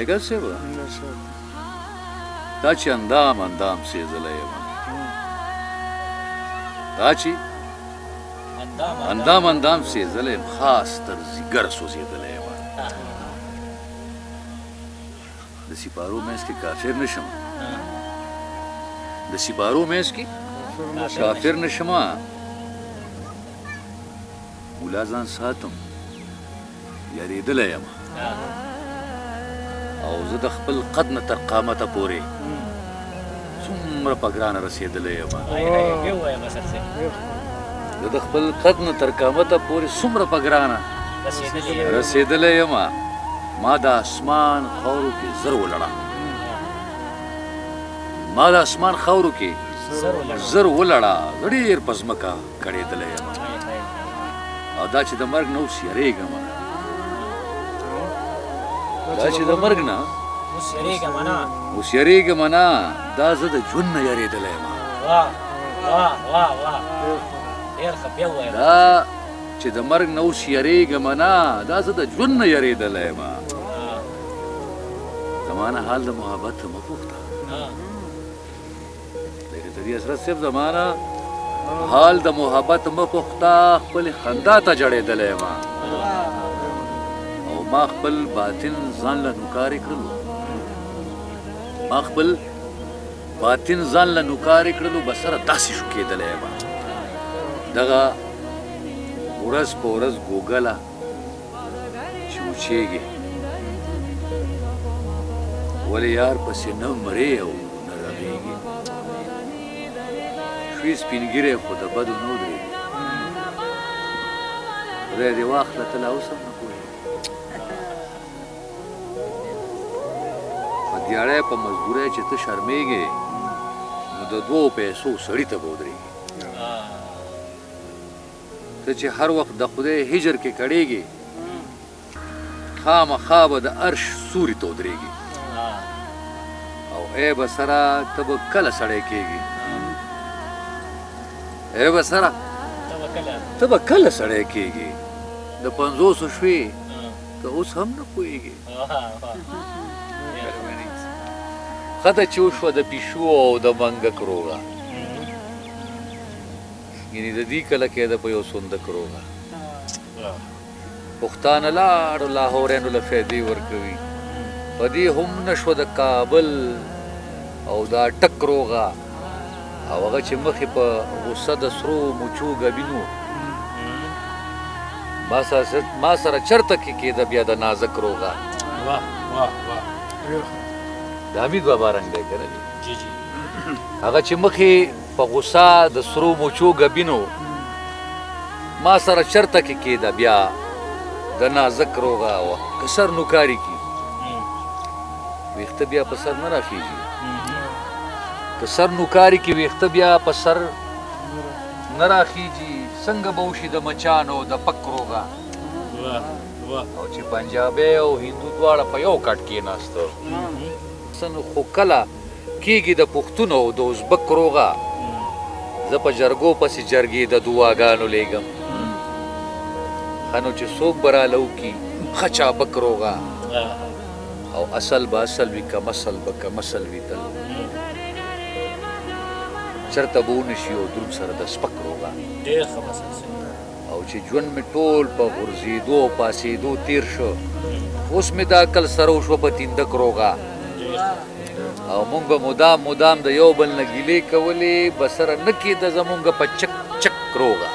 اګه څه و دا چې اندام سېزلی یم دا چې اندام سېزلی یم خاص تر ځیګره سوځېدلی یم د سیپارو منځ کې کافر نشم د سیپارو منځ کې کافر نشم مولا ځان ساتم یریدلی یم او زه د خپل قد نه تر قامته پورې څومره په ګرانه رسېدلی یم زه د خپل قد نه تر قامته پورې څومره په ګرانه رسېدلی یم ما د اسمان خاورو کې زر ولړه زه ډېر په ځمکه کړېدلی یم او دا چې د مرګ نه اوس یریږم اوس یریږم نه دا زه د ژوند نه یریدلی یم دا چې د مرګ نه اوس یریږم نه دا زه د ژوند نه یریدلی یم زما نه حال د محبت مه پوښته لیکن د دې حضرت صاحب زما نه حال د محبت مه پوښته خپلې خندا ته جړېدلی یم او ما خپل باطن ځان له نوکارې کړلو بسره داسې شو کېدلی یم دغه ورځ په ورځ ګوګله چې وچېږي ولې یار پسې نه مرې او نه رغېږي شوي سپین خو د بدو نه ودرېږي خدای دې واخله ته لا اوس هم نه پوهېږي په دیاړی په مزدورۍ چې ته شرمېږې نو د 2 پیسو سړي ته به ودرېږي ته چې هر وخت د خدای هجر کې کړېږي خامخا به د عرش سوري ته ودرېږي او ای بسره ته به کله سړی کېږي د 50 شوې ته اوس هم نه پوهېږي ښځه چې وشوه د پیشو او د منګک روغه یعنې د دې کله کېده په یو صندوق روغه پښتانه لاړو لاهوریانو له فایدې ورکوي په دې هم نه شوه د کابل او دا ټک روغه او هغه چې مخې په غصه د سرو مچو ګبینو ما سره چرته کې کېده بیا د نازک روغه د حمید بابا رنګ دی که نه هغه چې مخې په غصه د سرو مچو ګبینو ما سره چرته کې کېده بیا د نازک روغه که سر نوکاري کي ویښته بیا په سر نه راخېږي که سر نوکاري کې ویښته بیا په سر نه راخېږي څنګه به وشي د مچانو د پک روغه او چې پنجابی او هندو دواړه په یو کټ کېناسته خو کله کېږي د پښتون او د ازبک روغه زه په جرګو پسې جرګې د دعاګانو لیږم ښه نو چې څوک به راله وکړي ښه چابک روغه او اصل به اصل وي که مسل به که مسل وي تل چرته به ونشي او دروند سره د سپک روغه او چې ژوند مې ټول په غورځېدو او پاسېدو تېر شو اوس مې دا عقل سره وشوه په تیندک روغه او مونږ به مدام د یو بل نه ګیلې کولې بسره نه کېده زمونږ په چک روغه